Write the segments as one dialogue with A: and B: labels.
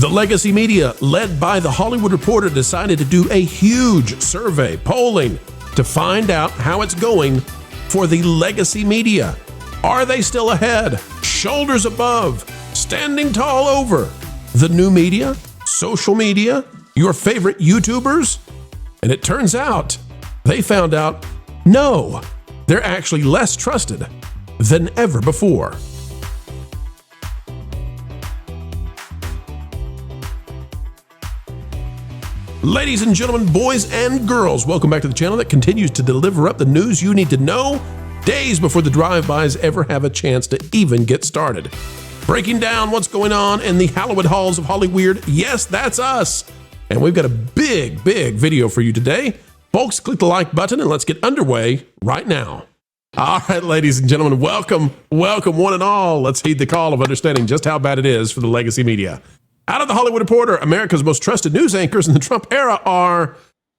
A: The legacy media, led by The Hollywood Reporter, decided to do a huge survey, polling, to find out how it's going for the legacy media. Are they still ahead, shoulders above, standing tall over the new media, social media, your favorite YouTubers? And it turns out, they found out, no, they're actually less trusted than ever before. Ladies and gentlemen, boys and girls, welcome back to the channel that continues to deliver up the news you need to know days before the drive-bys ever have a chance to even get started. Breaking down what's going on in the Hollywood halls of Hollyweird. Yes, that's us. And we've got a big video for you today. Folks, click the like button and let's get underway right now. All right, ladies and gentlemen, welcome one and all. Let's heed the call of understanding just how bad it is for the legacy media. Out of the Hollywood Reporter, America's most trusted news anchors in the Trump era are,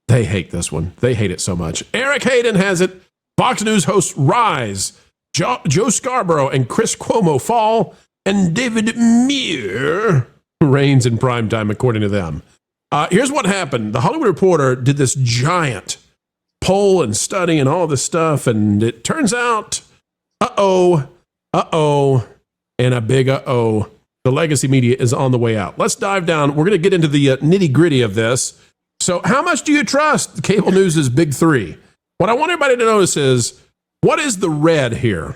A: they hate this one. They hate it so much. Eric Hayden has it. Fox News hosts rise. Joe Scarborough and Chris Cuomo fall. And David Muir reigns in primetime, according to them. Here's what happened. The Hollywood Reporter did this giant poll and study and all this stuff. And it turns out, and a big uh-oh. The legacy media is on the way out. Let's dive down. We're going to get into the nitty-gritty of this. So how much do you trust cable news' big three? What I want everybody to notice is, what is the red here?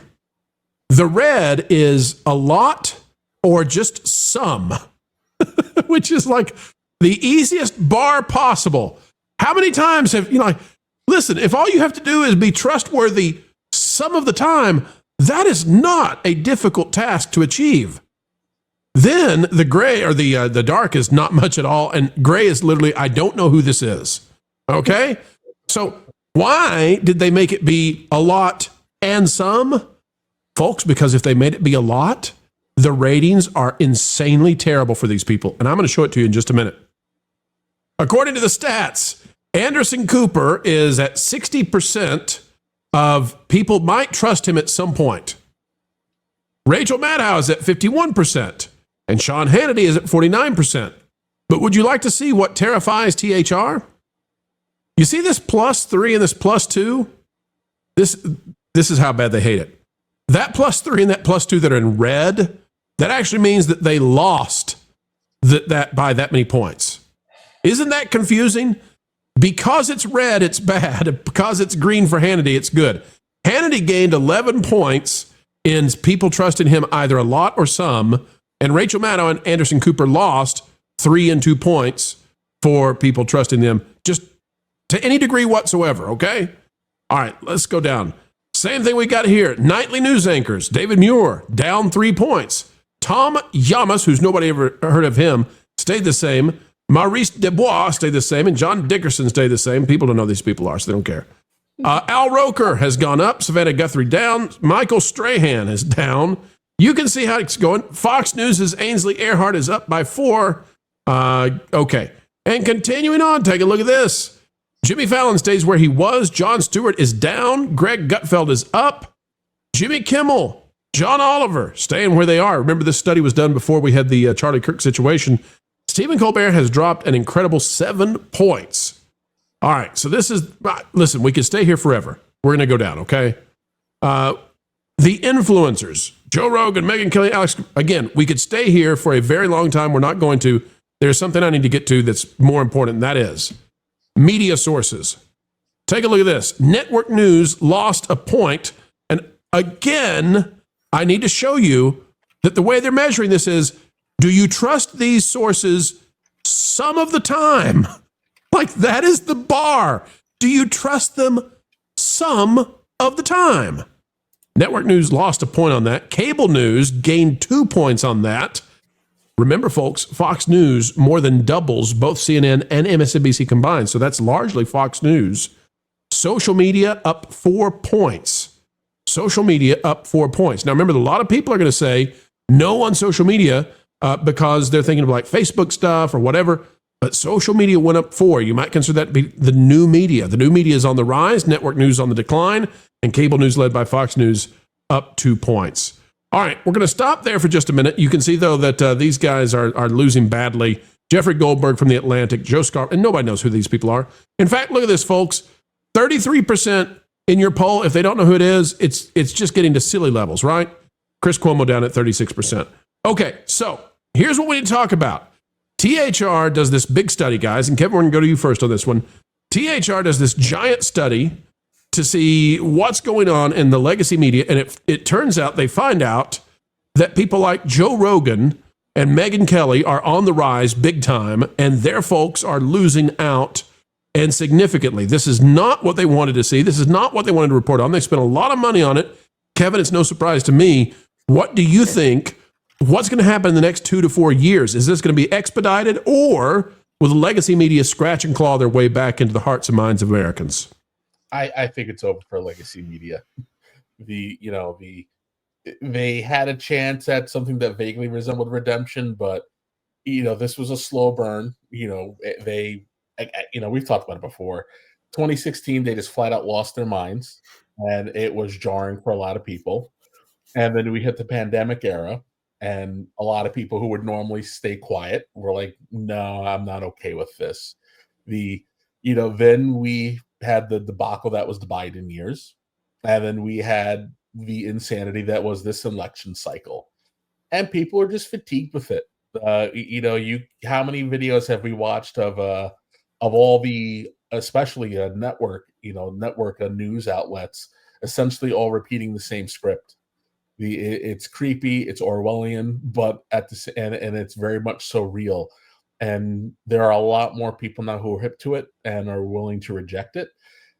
A: The red is a lot or just some, which is like the easiest bar possible. How many times have, listen, if all you have to do is be trustworthy some of the time, that is not a difficult task to achieve. Then the gray or the dark is not much at all. And gray is literally, I don't know who this is. Okay. So why did they make it be a lot and some? Folks, because if they made it be a lot, the ratings are insanely terrible for these people. And I'm going to show it to you in just a minute. According to the stats, Anderson Cooper is at 60% of people might trust him at some point. Rachel Maddow is at 51%. And Sean Hannity is at 49%. But would you like to see what terrifies THR? You see this +3 and this +2? This is how bad they hate it. That +3 and that +2 that are in red, that actually means that they lost that by that many points. Isn't that confusing? Because it's red, it's bad. Because it's green for Hannity, it's good. Hannity gained 11 points in people trusting him either a lot or some. And Rachel Maddow and Anderson Cooper lost 3 and 2 points for people trusting them just to any degree whatsoever, okay? All right, let's go down. Same thing we got here. Nightly news anchors. David Muir, down 3 points. Tom Yamas, who's nobody ever heard of him, stayed the same. Maurice Dubois stayed the same. And John Dickerson stayed the same. People don't know who these people are, so they don't care. Al Roker has gone up. Savannah Guthrie down. Michael Strahan is down. You can see how it's going. Fox News' Ainsley Earhart is up by 4. Okay. And continuing on, take a look at this. Jimmy Fallon stays where he was. Jon Stewart is down. Greg Gutfeld is up. Jimmy Kimmel, John Oliver staying where they are. Remember, this study was done before we had the Charlie Kirk situation. Stephen Colbert has dropped an incredible 7 points. All right. So this is, listen, we could stay here forever. We're going to go down, okay? The influencers, Joe Rogan, Megyn Kelly, Alex, again, we could stay here for a very long time. We're not going to. There's something I need to get to that's more important, and that is media sources. Take a look at this. Network News lost a point. And again, I need to show you that the way they're measuring this is, do you trust these sources some of the time? Like, that is the bar. Do you trust them some of the time? Network News lost a point on that. Cable News gained 2 points on that. Remember, folks, Fox News more than doubles both CNN and MSNBC combined. So that's largely Fox News. Social media up 4 points. Social media up 4 points. Now, remember, a lot of people are going to say no on social media because they're thinking of like Facebook stuff or whatever. But social media went up 4. You might consider that to be the new media. The new media is on the rise. Network News on the decline. And cable news led by Fox News up 2 points. All right, we're going to stop there for just a minute. You can see, though, that these guys are losing badly. Jeffrey Goldberg from The Atlantic, Joe Scarborough, and nobody knows who these people are. In fact, look at this, folks. 33% in your poll. If they don't know who it is, it's just getting to silly levels, right? Chris Cuomo down at 36%. Okay, so here's what we need to talk about. THR does this big study, guys, and Kevin, we're going to go to you first on this one. THR does this giant study to see what's going on in the legacy media, and it turns out they find out that people like Joe Rogan and Megyn Kelly are on the rise big time, and their folks are losing out, and significantly. This is not what they wanted to see. This is not what they wanted to report on. They spent a lot of money on it. Kevin, it's no surprise to me. What do you think? What's going to happen in the next 2 to 4 years? Is this going to be expedited, or will the legacy media scratch and claw their way back into the hearts and minds of Americans?
B: I think it's over for legacy media. They had a chance at something that vaguely resembled redemption, but this was a slow burn. We've talked about it before. 2016, they just flat out lost their minds, and it was jarring for a lot of people. And then we hit the pandemic era, and a lot of people who would normally stay quiet were like, "No, I'm not okay with this." Then we had the debacle that was the Biden years, and then we had the insanity that was this election cycle, and people are just fatigued with it. How many videos have we watched of all the, especially network news outlets, essentially all repeating the same script? It's creepy, it's Orwellian, but and it's very much so real. And there are a lot more people now who are hip to it and are willing to reject it.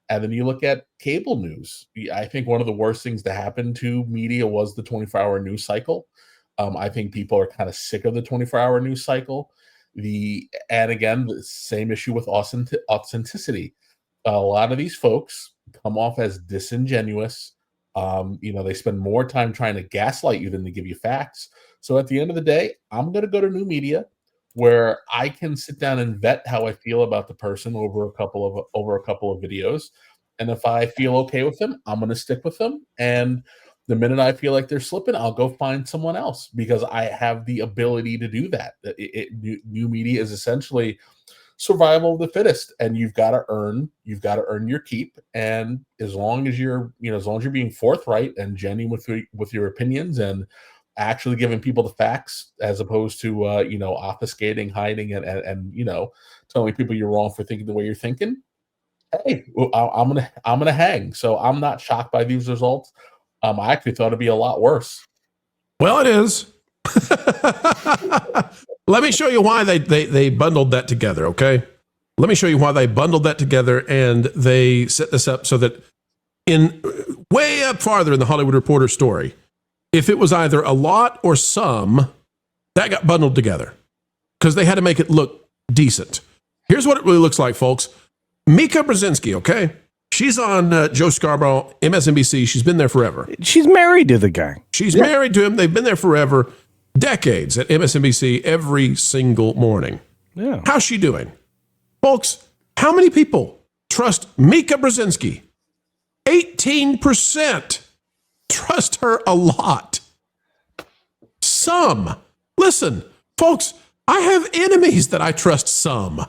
B: And then you look at cable news. I think one of the worst things to happen to media was the 24-hour news cycle. I think people are kind of sick of the 24-hour news cycle. And again, the same issue with authenticity. A lot of these folks come off as disingenuous. They spend more time trying to gaslight you than to give you facts. So at the end of the day, I'm going to go to new media where I can sit down and vet how I feel about the person over a couple of videos. And if I feel okay with them, I'm going to stick with them. And the minute I feel like they're slipping, I'll go find someone else, because I have the ability to do that. New media is essentially survival of the fittest, and you've got to earn your keep. And as long as you're being forthright and genuine with your opinions and actually giving people the facts, as opposed to obfuscating, hiding, and telling people you're wrong for thinking the way you're thinking, hey, I'm gonna hang. So I'm not shocked by these results. I actually thought it'd be a lot worse.
A: Well, it is. Let me show you why they bundled that together, okay? Let me show you why they bundled that together, and they set this up so that in way up farther in the Hollywood Reporter story, if it was either a lot or some, that got bundled together because they had to make it look decent. Here's what it really looks like, folks. Mika Brzezinski, okay? She's on Joe Scarborough, MSNBC. She's been there forever.
C: She's married to the guy.
A: She's married to him. They've been there forever. Decades at MSNBC every single morning.
C: Yeah.
A: How's she doing? Folks, how many people trust Mika Brzezinski? 18% trust her a lot. Some. Listen, folks, I have enemies that I trust some,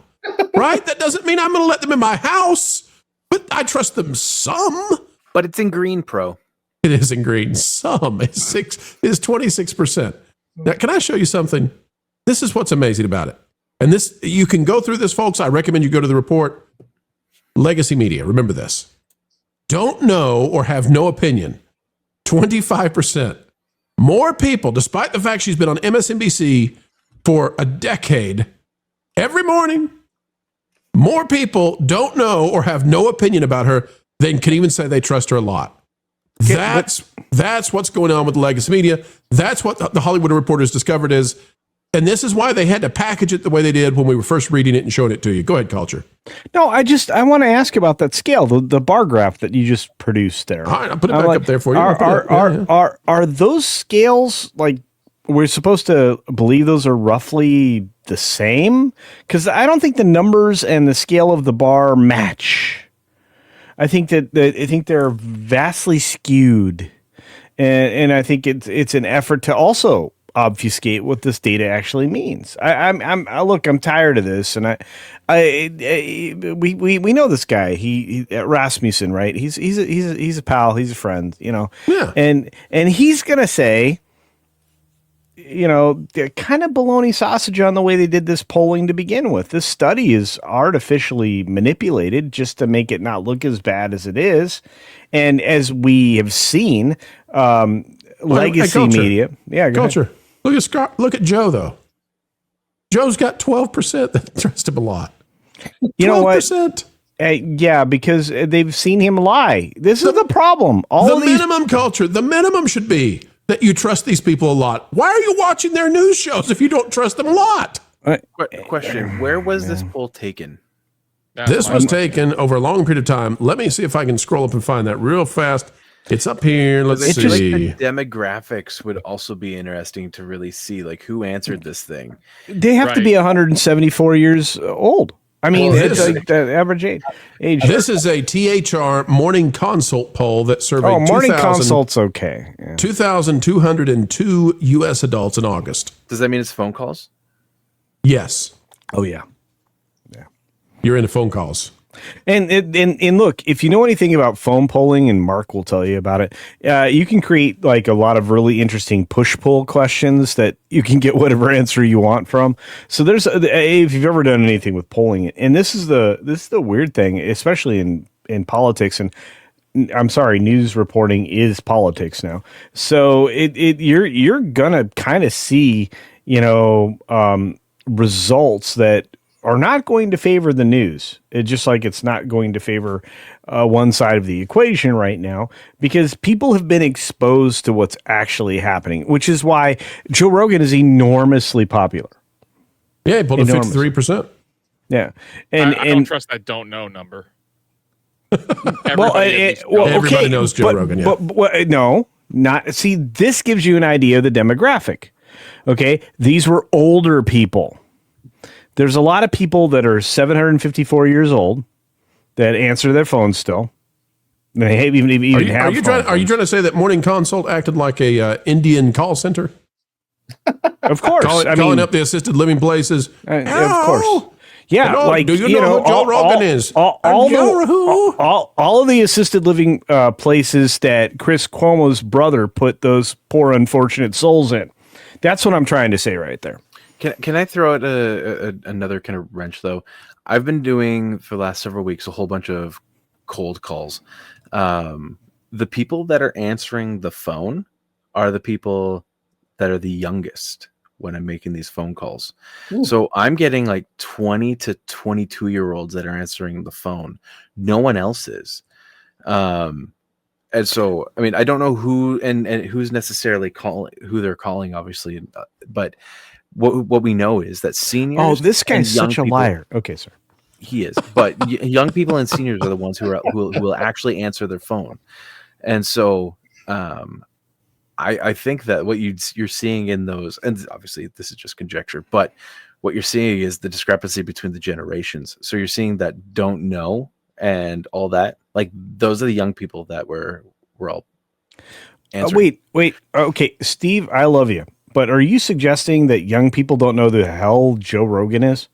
A: right? That doesn't mean I'm going to let them in my house, but I trust them some.
D: But it's in green, Pro.
A: It is in green. Some is 26%. Now, can I show you something? This is what's amazing about it. And this, you can go through this, folks. I recommend you go to the report. Legacy media. Remember this. Don't know or have no opinion. 25%. More people, despite the fact she's been on MSNBC for a decade, every morning, more people don't know or have no opinion about her than can even say they trust her a lot. That's what's going on with the legacy media. That's what the Hollywood Reporters discovered is, and this is why they had to package it the way they did when we were first reading it and showing it to you. Go ahead, Culture.
C: No, I want to ask about that scale, the bar graph that you just produced there.
A: All right, I'll put it back up there for you.
C: Are those scales, like, we're supposed to believe those are roughly the same? Because I don't think the numbers and the scale of the bar match. I think they're vastly skewed, and I think it's an effort to also obfuscate what this data actually means. I'm tired of this, and we know this guy. He Rasmussen, right? He's a pal. He's a friend,
A: Yeah.
C: And he's gonna say, they're kind of bologna sausage on the way they did this polling to begin with. This study is artificially manipulated just to make it not look as bad as it is, and as we have seen, legacy media,
A: Culture. Look at Scott. Look at Joe, though. Joe's got 12%. That trust him a lot. 12%.
C: You know what? Yeah, because they've seen him lie. This is the problem.
A: Minimum culture. The minimum should be that you trust these people a lot. Why are you watching their news shows if you don't trust them a lot?
D: Question: where was this poll taken?
A: This was taken over a long period of time. Let me see if I can scroll up and find that real fast. It's up here. Let's see.
D: Like the demographics would also be interesting to really see, like, who answered this thing.
C: They have to be 174 years old. I mean, it's like the average age.
A: This is a THR morning consult poll that surveyed
C: morning consult's okay. Yeah.
A: 2,202 U.S. adults in August.
D: Does that mean it's phone calls?
A: Yes.
C: Oh, yeah.
A: You're into phone calls.
C: And look, if you know anything about phone polling, and Mark will tell you about it, you can create like a lot of really interesting push-pull questions that you can get whatever answer you want from. So there's, if you've ever done anything with polling, and this is the weird thing, especially in politics, and I'm sorry, news reporting is politics now. So you're gonna kind of see, results that are not going to favor the news. It's just like it's not going to favor one side of the equation right now, because people have been exposed to what's actually happening, which is why Joe Rogan is enormously popular.
A: Yeah, he pulled a 53%.
C: Yeah.
E: And I don't trust that don't know number.
A: Everybody knows Joe Rogan. Yeah.
C: But no, not see. This gives you an idea of the demographic. Okay, these were older people. There's a lot of people that are 754 years old that answer their phones still. They even have.
A: Are you trying to say that Morning Consult acted like a Indian call center?
C: Of course,
A: calling up the assisted living places.
C: Of course. Yeah,
A: like, do you know who Joe Rogan is?
C: All of the assisted living places that Chris Cuomo's brother put those poor unfortunate souls in. That's what I'm trying to say right there.
D: Can I throw out another kind of wrench, though? I've been doing for the last several weeks a whole bunch of cold calls. The people that are answering the phone are the people that are the youngest when I'm making these phone calls. Ooh. So I'm getting like 20 to 22-year-olds that are answering the phone. No one else is. And so, I mean, I don't know who and who's necessarily who they're calling, obviously, but what we know is that seniors.
C: Oh, this guy's such a liar. Okay, sir.
D: He is, but young people and seniors are the ones who will actually answer their phone, and so I think that what you're seeing in those, and obviously this is just conjecture, but what you're seeing is the discrepancy between the generations. So you're seeing that don't know and all that. Like those are the young people that we're all answering.
C: Wait. Okay, Steve, I love you, but are you suggesting that young people don't know who the hell Joe Rogan is?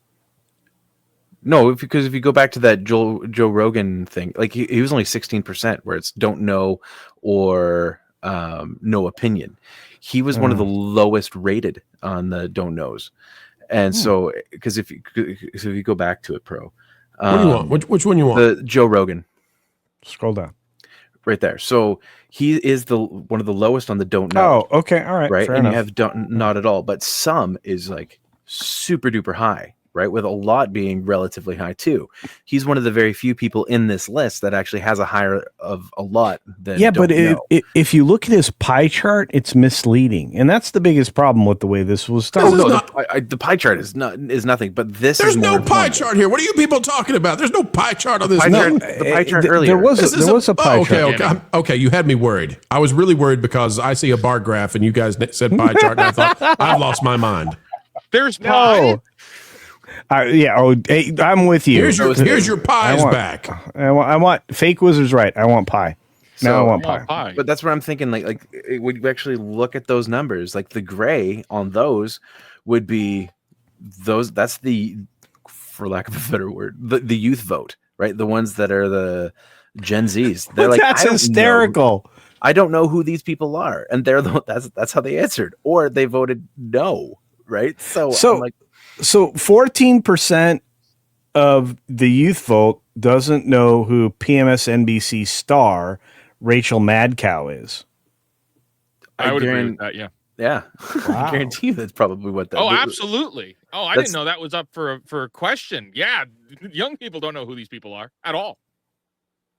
D: No, because if you go back to that Joe Rogan thing, like he was only 16%, where it's don't know or no opinion. He was one of the lowest rated on the don't knows, and so because if you go back to it, Pro,
A: what do you want? Which one you want?
D: The Joe Rogan.
C: Scroll down.
D: Right there. So he is one of the lowest on the don't know.
C: Oh, okay, all right.
D: Right,
C: fair
D: and
C: enough.
D: you have don't not at all, but some is like super duper high. Right, with a lot being relatively high too. He's one of the very few people in this list that actually has a higher of a lot than.
C: Yeah, but if you look at his pie chart, it's misleading, and that's the biggest problem with the way this was done.
D: The pie chart is nothing. But this
A: there's no pie chart here. What are you people talking about? There's no pie chart on this.
D: The pie chart earlier.
C: There was a pie chart.
A: Okay, you had me worried. I was really worried because I see a bar graph and you guys said pie chart, and I thought I've lost my mind.
E: There's pie.
C: I'm with you.
A: Here's your pies back.
C: I want fake wizards right. I want pie. Now I
D: So,
C: want
E: Oh,
C: pie.
E: pie.
D: but that's what I'm thinking. When you actually look at those numbers, like the gray on those would be those. That's the, for lack of a better word, the youth vote, right? The ones that are the Gen Zs. They're like,
C: That's
D: I don't
C: hysterical.
D: I don't know who these people are, and that's how they answered, or they voted no, right? So I'm like,
C: So 14% of the youth vote doesn't know who PMS NBC star Rachel Madcow is.
E: I would agree
D: guarantee-
E: with that. Yeah.
D: yeah,
B: Wow.
D: I guarantee you that's probably what that.
E: Oh, absolutely. Oh, I
D: That's-
E: didn't know that was up for a question. Yeah, young people don't know who these people are at all.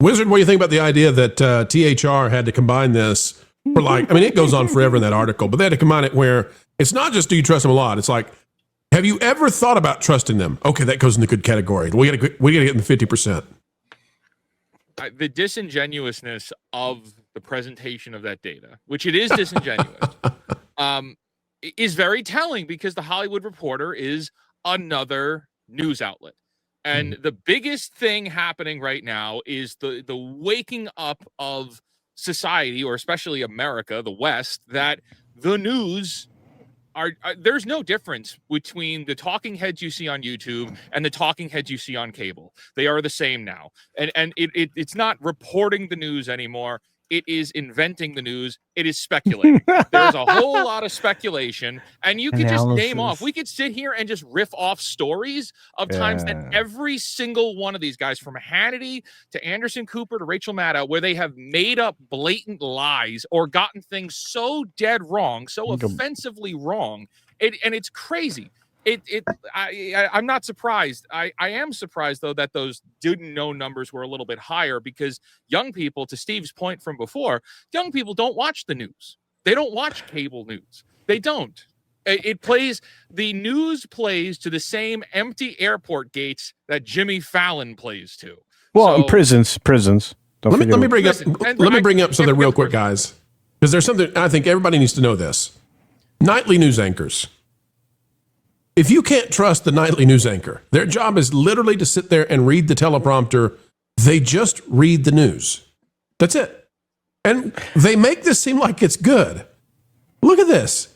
A: Wizard, what do you think about the idea that THR had to combine this for it goes on forever in that article, but they had to combine it where it's not just do you trust them a lot. It's like, have you ever thought about trusting them? Okay, that goes in the good category. We got to get in the 50%.
E: The disingenuousness of the presentation of that data, which it is disingenuous, is very telling because the Hollywood Reporter is another news outlet. And the biggest thing happening right now is the waking up of society, or especially America, the West, that the news are there's no difference between the talking heads you see on YouTube and the talking heads you see on cable. They are the same now. And it's not reporting the news anymore. It is inventing the news. It is speculating. There's a whole lot of speculation, and you could just name off. We could sit here and just riff off stories of times that every single one of these guys, from Hannity to Anderson Cooper to Rachel Maddow, where they have made up blatant lies or gotten things so dead wrong, so offensively wrong, and it's crazy. I'm not surprised. I am surprised, though, that those didn't know numbers were a little bit higher, because young people, to Steve's point from before, young people don't watch the news. They don't watch cable news. They don't. The news plays to the same empty airport gates that Jimmy Fallon plays to.
C: Well,
E: So-
C: prisons.
A: Let me bring up
E: Listen, and
A: let me
E: I-
A: bring up something
E: and-
A: real quick, guys, because there's something I think everybody needs to know. This nightly news anchors. If you can't trust the nightly news anchor, their job is literally to sit there and read the teleprompter. They just read the news. That's it. And they make this seem like it's good. Look at this.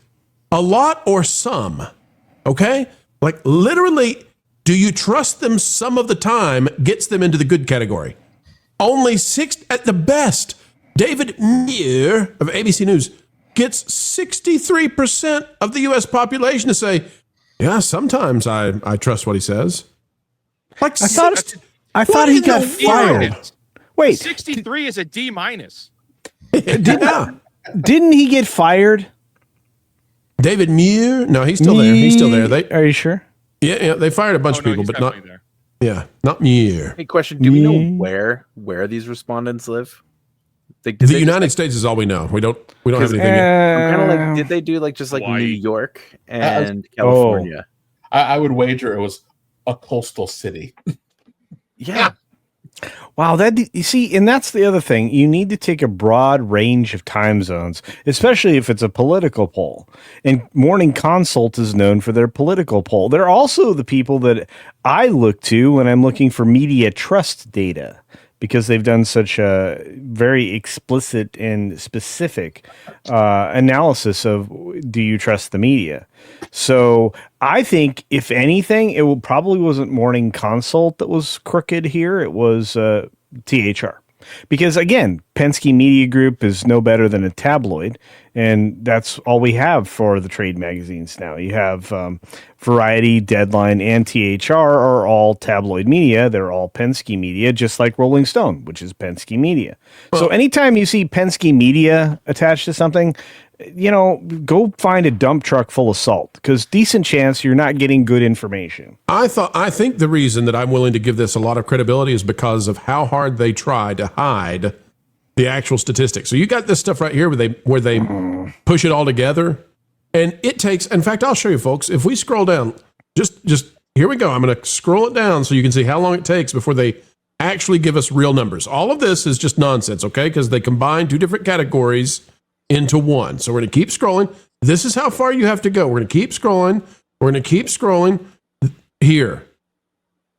A: A lot or some. Okay? Like literally, do you trust them some of the time gets them into the good category. Only 6 at the best. David Muir of ABC News gets 63% of the U.S. population to say, yeah, sometimes I trust what he says. Like
C: I thought he got fired. Wait,
E: 63 is a D minus.
C: didn't he get fired?
A: David Muir? No, he's still there. He's still there.
C: Are you sure?
A: Yeah, they fired a bunch of people,
E: he's
A: but not
E: definitely there.
A: not Muir.
D: hey, question: do we know where these respondents live? Did
A: The
D: they
A: United
D: just,
A: States is all we know. We don't have anything yet.
D: I'm kind of like, did they do like New
E: Hawaii.
D: York and California?
B: I would wager it was a coastal city.
D: Yeah.
C: Wow, you see, and that's the other thing. You need to take a broad range of time zones, especially if it's a political poll. And Morning Consult is known for their political poll. They're also the people that I look to when I'm looking for media trust data, because they've done such a very explicit and specific analysis of, do you trust the media? So I think, if anything, probably wasn't Morning Consult that was crooked here. It was THR. Because, again, Penske Media Group is no better than a tabloid, and that's all we have for the trade magazines now. You have Variety, Deadline, and THR are all tabloid media. They're all Penske Media, just like Rolling Stone, which is Penske Media. So anytime you see Penske Media attached to something, go find a dump truck full of salt, because decent chance you're not getting good information.
A: I think the reason that I'm willing to give this a lot of credibility is because of how hard they try to hide the actual statistics. So you got this stuff right here where they push it all together, and it takes. In fact, I'll show you, folks. If we scroll down, just here we go. I'm going to scroll it down so you can see how long it takes before they actually give us real numbers. All of this is just nonsense, okay? Because they combine two different categories into one. So we're going to keep scrolling. This is how far you have to go. We're going to keep scrolling. We're going to keep scrolling. Here,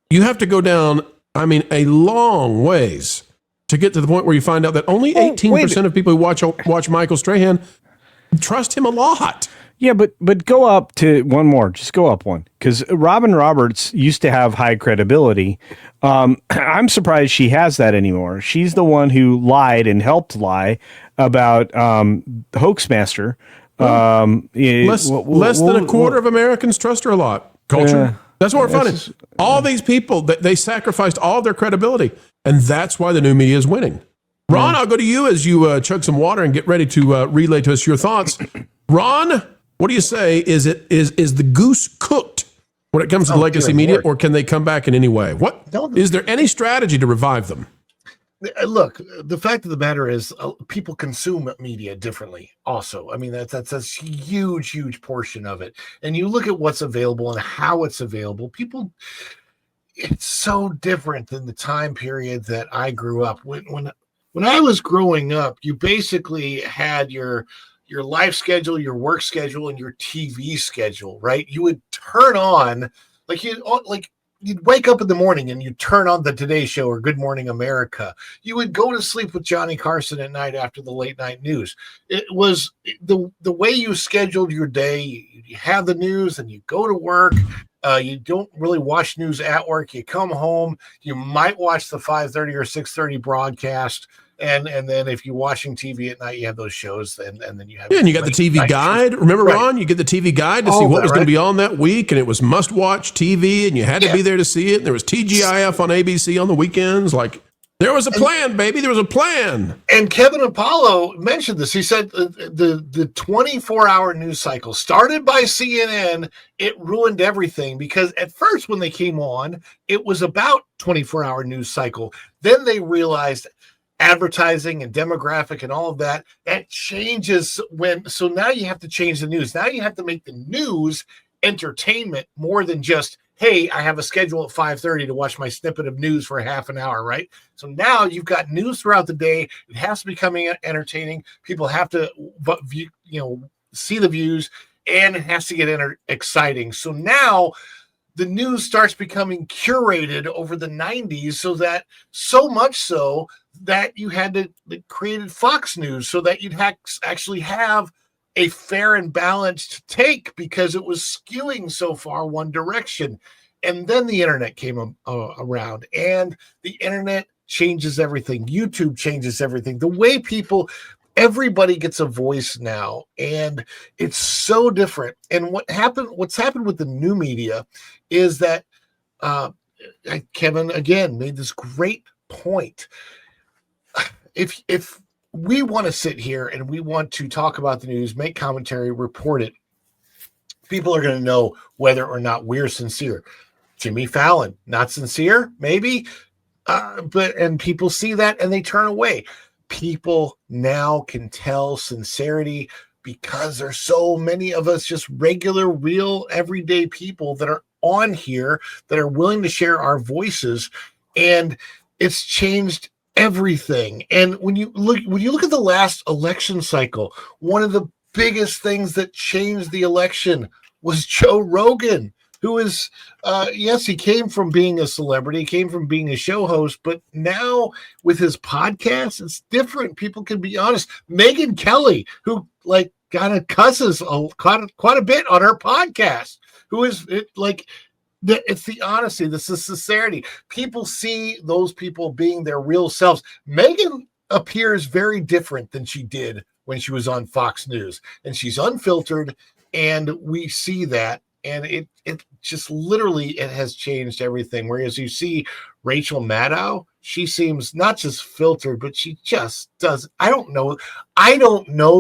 A: you have to go down, a long ways to get to the point where you find out that only 18% of people who watch Michael Strahan trust him a lot.
C: Yeah, but go up to one more. Just go up one, because Robin Roberts used to have high credibility. I'm surprised she has that anymore. She's the one who lied and helped lie about Hoaxmaster.
A: Less than a quarter of Americans trust her a lot. Culture. That's what we're finding. All these people, they sacrificed all their credibility, and that's why the new media is winning. Ron, I'll go to you as you chug some water and get ready to relay to us your thoughts. Ron, what do you say? Is the goose cooked when it comes to legacy media, or can they come back in any way? Is there any strategy to revive them?
F: Look, the fact of the matter is people consume media differently also. I mean, that's a huge portion of it. And you look at what's available and how it's available. It's so different than the time period that I grew up. When I was growing up, you basically had your life schedule, your work schedule, and your TV schedule, right? You would turn on, you'd wake up in the morning and you'd turn on the Today Show or Good Morning America. You would go to sleep with Johnny Carson at night after the late night news. It was the way you scheduled your day. You have the news and you go to work. You don't really watch news at work. You come home. You might watch the 5:30 or 6:30 broadcast. And then if you're watching TV at night, you have those shows, and then you have...
A: Yeah, and you got the TV guide. Remember, right. Ron, you get the TV guide to see what was going to be on that week, and it was must-watch TV, and you had to be there to see it. And there was TGIF on ABC on the weekends. Like, there was a plan, baby. There was a plan.
F: And Kevin Apollo mentioned this. He said the 24-hour news cycle started by CNN. It ruined everything because at first when they came on, it was about 24-hour news cycle. Then they realized advertising and demographic and all of that changes so now you have to change the news. Now you have to make the news entertainment more than just, hey, I have a schedule at 5:30 to watch my snippet of news for half an hour, right? So now you've got news throughout the day. It has to become entertaining. People have to see the views, and it has to get exciting. So now the news starts becoming curated over the 90s, so much so that you had to create Fox News so that you'd actually have a fair and balanced take because it was skewing so far one direction. And then the internet came around, and the internet changes everything. YouTube changes everything. The way everybody gets a voice now, and it's so different. And what's happened with the new media is that Kevin again made this great point. If we want to sit here and we want to talk about the news, make commentary, report it, people are going to know whether or not we're sincere. Jimmy Fallon, not sincere, maybe, and people see that and they turn away. People now can tell sincerity because there's so many of us, just regular, real, everyday people that are on here that are willing to share our voices, and it's changed everything. And when you look at the last election cycle, one of the biggest things that changed the election was Joe Rogan, who is yes, he came from being a celebrity, came from being a show host, but now with his podcast, it's different. People can be honest. Megyn Kelly, who kind of cusses quite a bit on her podcast, who is it's the honesty, the sincerity. People see those people being their real selves. Megyn appears very different than she did when she was on Fox News, and she's unfiltered, and we see that, and it just literally it has changed everything. Whereas you see Rachel Maddow, she seems not just filtered, but she just does. I don't know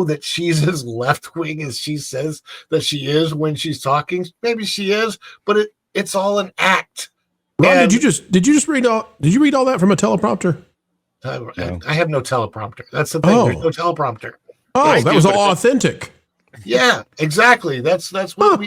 F: that she's as left wing as she says that she is when she's talking. Maybe she is, but it's all an act.
A: Ron, did you just read all that from a teleprompter?
F: I have no teleprompter. That's the thing. There's no teleprompter.
A: Oh, that was all authentic.
F: Yeah, exactly. That's what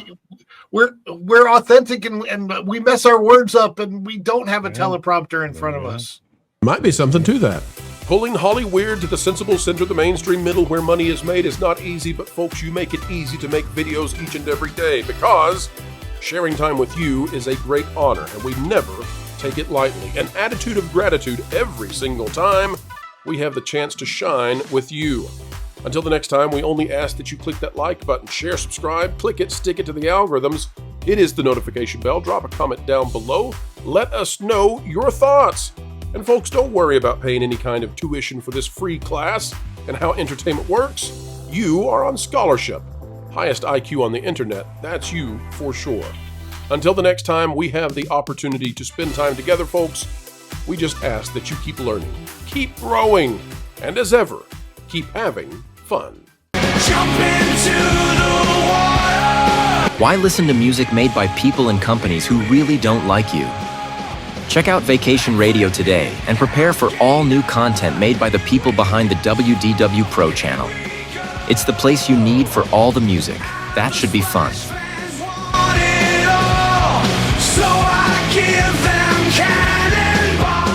F: we're authentic, and we mess our words up, and we don't have a teleprompter in front of us.
A: Might be something to that. Pulling Hollyweird to the sensible center, the mainstream middle where money is made is not easy, but folks, you make it easy to make videos each and every day because sharing time with you is a great honor, and we never take it lightly. An attitude of gratitude every single time. we have the chance to shine with you. Until the next time, we only ask that you click that like button, share, subscribe, click it, stick it to the algorithms. It is the notification bell. Drop a comment down below. Let us know your thoughts. And folks, don't worry about paying any kind of tuition for this free class and how entertainment works. You are on scholarship. Highest IQ on the internet, that's you for sure. Until the next time we have the opportunity to spend time together, folks, we just ask that you keep learning, keep growing, and as ever, keep having fun.
G: Jump into the water.
H: Why listen to music made by people and companies who really don't like you? Check out Vacation Radio today and prepare for all new content made by the people behind the WDW Pro Channel. It's the place you need for all the music. That should be fun.
G: Want it all, so I give them cannonball.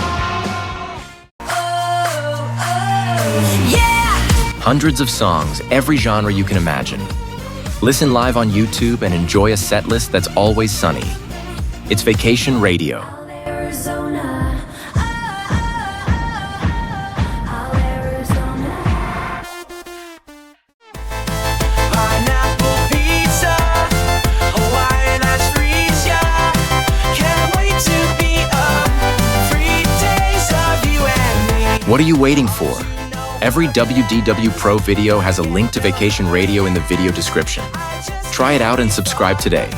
G: Yeah!
H: Hundreds of songs, every genre you can imagine. Listen live on YouTube and enjoy a set list that's always sunny. It's Vacation Radio.
G: Arizona. Pineapple pizza, Hawaiian ice freeze, yeah. Can't wait to be up. 3 days of you and me.
H: What are you waiting for? Every WDW Pro video has a link to Vacation Radio in the video description. Try it out and subscribe today.